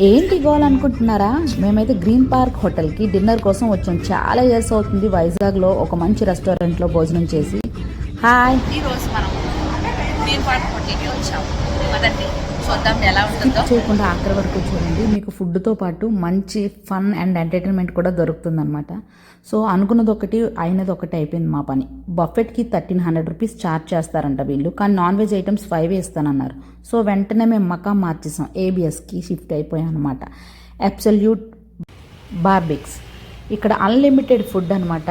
ఏంటి గోవాలనుకుంటున్నారా? మేమైతే green park హోటల్కి డిన్నర్ కోసం వచ్చాం. చాలా ఇయర్స్ అవుతుంది వైజాగ్లో ఒక మంచి రెస్టారెంట్లో భోజనం చేసి. హాయ్, ఈరోజు మనం గ్రీన్ పార్క్ హోటల్కి వచ్చాము. కదండి, చూద్దాం ఎలా ఉంటుందో. చేయకుండా ఆఖరి వరకు చూడండి. మీకు ఫుడ్తో పాటు మంచి ఫన్ అండ్ ఎంటర్టైన్మెంట్ కూడా దొరుకుతుందన్నమాట. సో అనుకున్నది ఒకటి అయినది ఒకటి అయిపోయింది మా పని. బఫెట్కి 1300 రూపీస్ ఛార్జ్ చేస్తారంట వీళ్ళు, కానీ నాన్ వెజ్ ఐటమ్స్ 5 ఇస్తానన్నారు. సో వెంటనే మేము మకాం మార్చేసాం, ఏబిఎస్కి షిఫ్ట్ అయిపోయాం అనమాట. అబ్సల్యూట్ బార్బిక్స్. ఇక్కడ అన్లిమిటెడ్ ఫుడ్ అనమాట.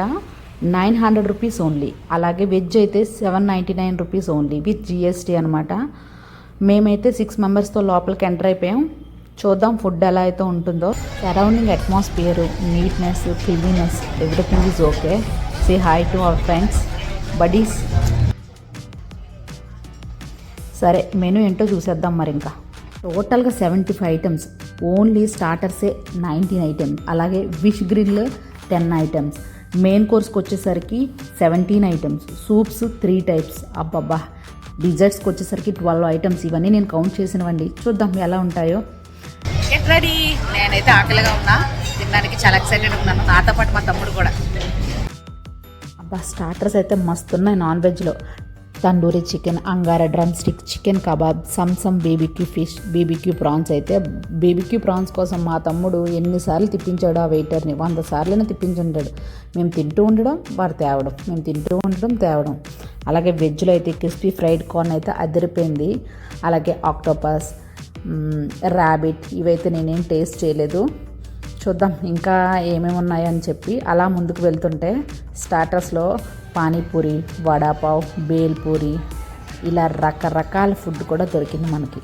900 రూపీస్ ఓన్లీ. అలాగే వెజ్ అయితే 799 రూపీస్ ఓన్లీ విత్ జిఎస్టీ అనమాట. మేమైతే 6 మెంబర్స్తో లోపలికి ఎంటర్ అయిపోయాం. చూద్దాం ఫుడ్ ఎలా అయితే ఉంటుందో. Surrounding atmosphere, neatness, cleanness, everything is okay. Say hi to our friends, buddies. సరే, మెనూ ఏంటో చూసేద్దాం మరి. ఇంకా టోటల్గా 75 ఐటమ్స్. ఓన్లీ స్టార్టర్సే 19 ఐటమ్స్. అలాగే విష్ గ్రిల్ 10 ఐటమ్స్. మెయిన్ కోర్స్కి వచ్చేసరికి 17 ఐటమ్స్. Soups 3 types. అబ్బబ్బా. డిజర్ట్స్కి వచ్చేసరికి 12 ఐటమ్స్. ఇవన్నీ నేను కౌంట్ చేసినవండి. చూద్దాం ఎలా ఉంటాయో. Get ready. నేనైతే ఆకలిగా ఉన్నా, తినడానికి చాలా ఎక్సైటెడ్ ఉన్నాను. నాతో పాటు మా తమ్ముడు కూడా. అబ్బా, స్టార్టర్స్ అయితే మస్తున్నాయి. నాన్ వెజ్లో tandoori chicken, angara drumstick, chicken kebab, some BBQ fish, BBQ prawns. అయితే బేబీక్యూ ప్రాన్స్ కోసం మా తమ్ముడు ఎన్నిసార్లు తిప్పించాడు ఆ వెయిటర్ని. 100 సార్లైనా తిప్పించుంటాడు. మేము తింటూ ఉండడం, వాడు తేవడం, మేము తింటూ ఉండడం, తేవడం. అలాగే వెజ్లో అయితే క్రిస్పీ ఫ్రైడ్ కార్న్ అయితే అదిరిపోయింది. అలాగే ఆక్టోపస్, ర్యాబిట్, ఇవైతే నేనేం టేస్ట్ చేయలేదు. చూద్దాం ఇంకా ఏమేమి ఉన్నాయని చెప్పి అలా ముందుకు వెళ్తుంటే స్టార్టర్స్లో పానీపూరి, వడాపావ్, బేల్పూరి, ఇలా రకరకాల ఫుడ్ కూడా దొరికింది మనకి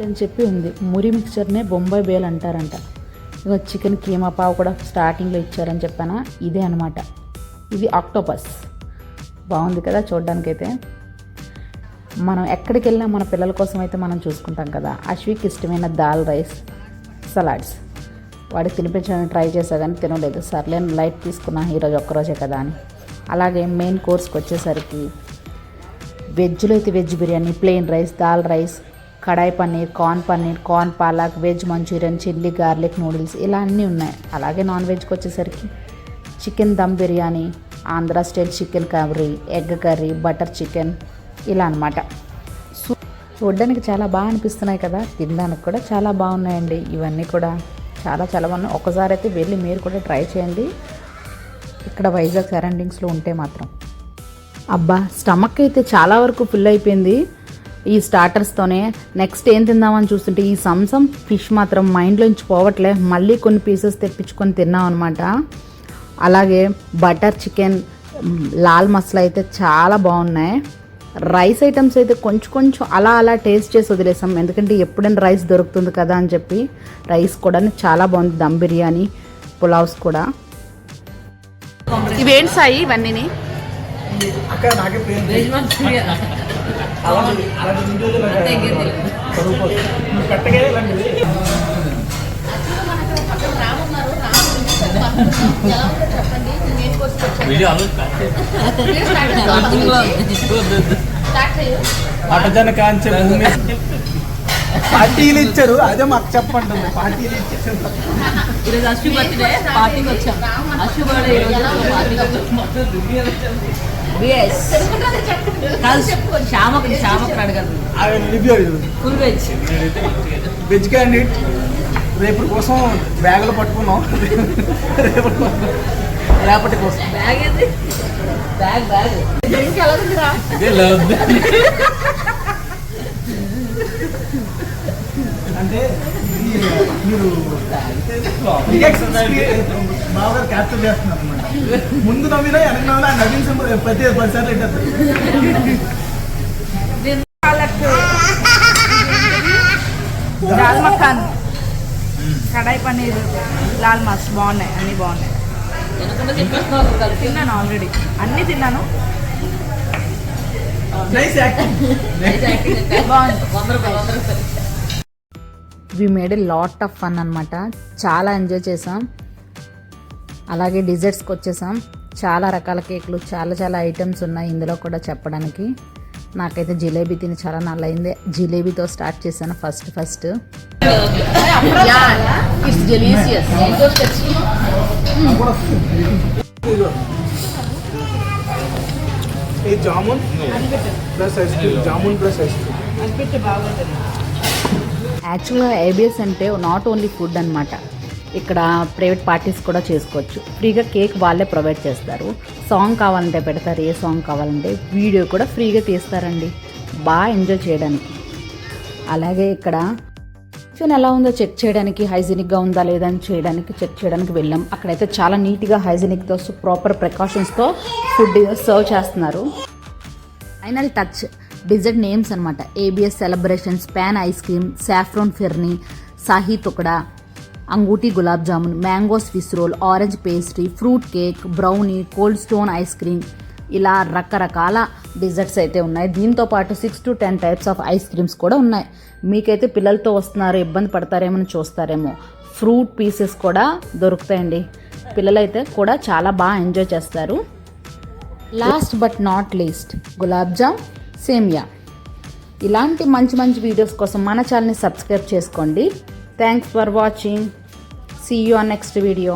అని చెప్పి ఉంది. మురి మిక్చర్నే బొంబాయి బేల్ అంటారంట. ఇక చికెన్ కీమా పావ్ కూడా స్టార్టింగ్లో ఇచ్చారని చెప్పానా, ఇదే అనమాట. ఇది ఆక్టోపస్. బాగుంది కదా చూడడానికైతే. మనం ఎక్కడికి వెళ్ళినా మన పిల్లల కోసం అయితే మనం చూసుకుంటాం కదా. అశ్విక్ ఇష్టమైన దాల్ రైస్, సలాడ్స్. వాడికి తినిపించడానికి ట్రై చేసా కానీ తినలేదు. సర్లే లైట్ తీసుకున్నా, ఈరోజు ఒక్కరోజే కదా అని. అలాగే మెయిన్ కోర్స్కి వచ్చేసరికి వెజ్లో అయితే veg biryani, plain rice, dal rice, kadai paneer, corn palak, veg Manchurian, chilli garlic noodles, ఇలా అన్నీ ఉన్నాయి. అలాగే నాన్ వెజ్కి వచ్చేసరికి chicken dum biryani, Andhra style chicken curry, egg curry, butter chicken, ఇలా అనమాట. చూడడానికి చాలా బాగా అనిపిస్తున్నాయి కదా. తినడానికి కూడా చాలా బాగున్నాయండి. ఇవన్నీ కూడా చాలా చాలా బాగున్నాయి. ఒకసారి అయితే వెళ్ళి మీరు కూడా ట్రై చేయండి ఇక్కడ వైజాగ్ సరౌండింగ్స్లో ఉంటే మాత్రం. అబ్బా, స్టమక్ అయితే చాలా వరకు ఫుల్ అయిపోయింది ఈ స్టార్టర్స్తోనే. నెక్స్ట్ ఏం తిందామని చూస్తుంటే ఈ సమ్ ఫిష్ మాత్రం మైండ్లోంచి పోవట్లే. మళ్ళీ కొన్ని పీసెస్ తెప్పించుకొని తిన్నాం అనమాట. అలాగే బటర్ చికెన్, లాల్ మసాలా అయితే చాలా బాగున్నాయి. రైస్ ఐటమ్స్ అయితే కొంచెం అలా టేస్ట్ చేసి వదిలేసాం, ఎందుకంటే ఎప్పుడైనా రైస్ దొరుకుతుంది కదా అని చెప్పి. రైస్ కూడా చాలా బాగుంది. దమ్ బిర్యానీ, పులావ్స్ కూడా. ఇవేంటి సాయి ఇవన్నీ? పార్టీలు ఇచ్చారు, అదే మాకు చెప్పండి. పార్టీలు ఇచ్చారు. ఈరోజు అశ్వి బర్త్డే పార్టీకి వచ్చాం. అశ్వి బర్త్డే శ్యామకు అడగదు. ఫుల్ వెజ్ వెజ్ క్యాండిడేట్ రేపటి కోసం బ్యాగులు పట్టుకున్నాం. రేపటి కోసం బ్యాగ్ ఏంది? బ్యాగ్ ఎలా ఉందిరా? అంటే మీరు బాగా క్యాప్చర్ చేస్తున్నారు అనమాట. ముందు నవ్వినా వెనక నవ్వినా నవ్విన ప్రతి 10 సార్లు ఏంటంటే దాల్ మఖాన్, కడాయి పన్నీర్, లాల్ మాస్ బాగున్నాయి. అన్నీ బాగున్నాయి. తిన్నాను ఆల్రెడీ, అన్నీ తిన్నాను. We made a lot of fun అనమాట. చాలా ఎంజాయ్ చేసాం. అలాగే డిజర్ట్స్కి వచ్చేసాం. చాలా రకాల కేకులు, చాలా ఐటమ్స్ ఉన్నాయి ఇందులో కూడా చెప్పడానికి. నాకైతే జిలేబీ తిని చాలా నాలైంది. జిలేబీతో స్టార్ట్ చేశాను ఫస్ట్ ఇట్స్ డెలీషియస్. ఈ jamun plus ice cream, jamun plus ice cream. యాక్చువల్గా ఏబిఎస్ అంటే నాట్ ఓన్లీ ఫుడ్ అనమాట. ఇక్కడ ప్రైవేట్ పార్టీస్ కూడా చేసుకోవచ్చు. ఫ్రీగా కేక్ వాళ్ళే ప్రొవైడ్ చేస్తారు. సాంగ్ కావాలంటే పెడతారు, ఏ సాంగ్ కావాలంటే. వీడియో కూడా ఫ్రీగా తీస్తారండి, బాగా ఎంజాయ్ చేయడానికి. అలాగే ఇక్కడ కిచెన్ ఎలా ఉందో చెక్ చేయడానికి, హైజీనిక్గా ఉందా లేదా అని చెక్ చేయడానికి వెళ్ళాం. అక్కడైతే చాలా నీట్గా హైజీనిక్తో ప్రాపర్ ప్రికాషన్స్తో ఫుడ్ సర్వ్ చేస్తున్నారు. ఫైనల్ టచ్ డిజర్ట్ నేమ్స్ అనమాట. ABS celebrations, pan ice cream, saffron phirni, shahi tukda, angoori gulab jamun, mango Swiss roll, orange pastry, fruit cake, brownie, cold stone ice cream, ఇలా రకరకాల డిజర్ట్స్ అయితే ఉన్నాయి. దీంతో పాటు 6 to 10 types of ice creams కూడా ఉన్నాయి. మీకైతే పిల్లలతో వస్తున్నారు, ఇబ్బంది పడతారేమో చూస్తారేమో, ఫ్రూట్ పీసెస్ కూడా దొరుకుతాయండి. పిల్లలైతే కూడా చాలా బాగా ఎంజాయ్ చేస్తారు. Last but not least gulab jam, సేమియా. ఇలాంటి మంచి మంచి వీడియోస్ కోసం మన ఛానల్ని సబ్స్క్రైబ్ చేసుకోండి. Thanks for watching. See you on next video.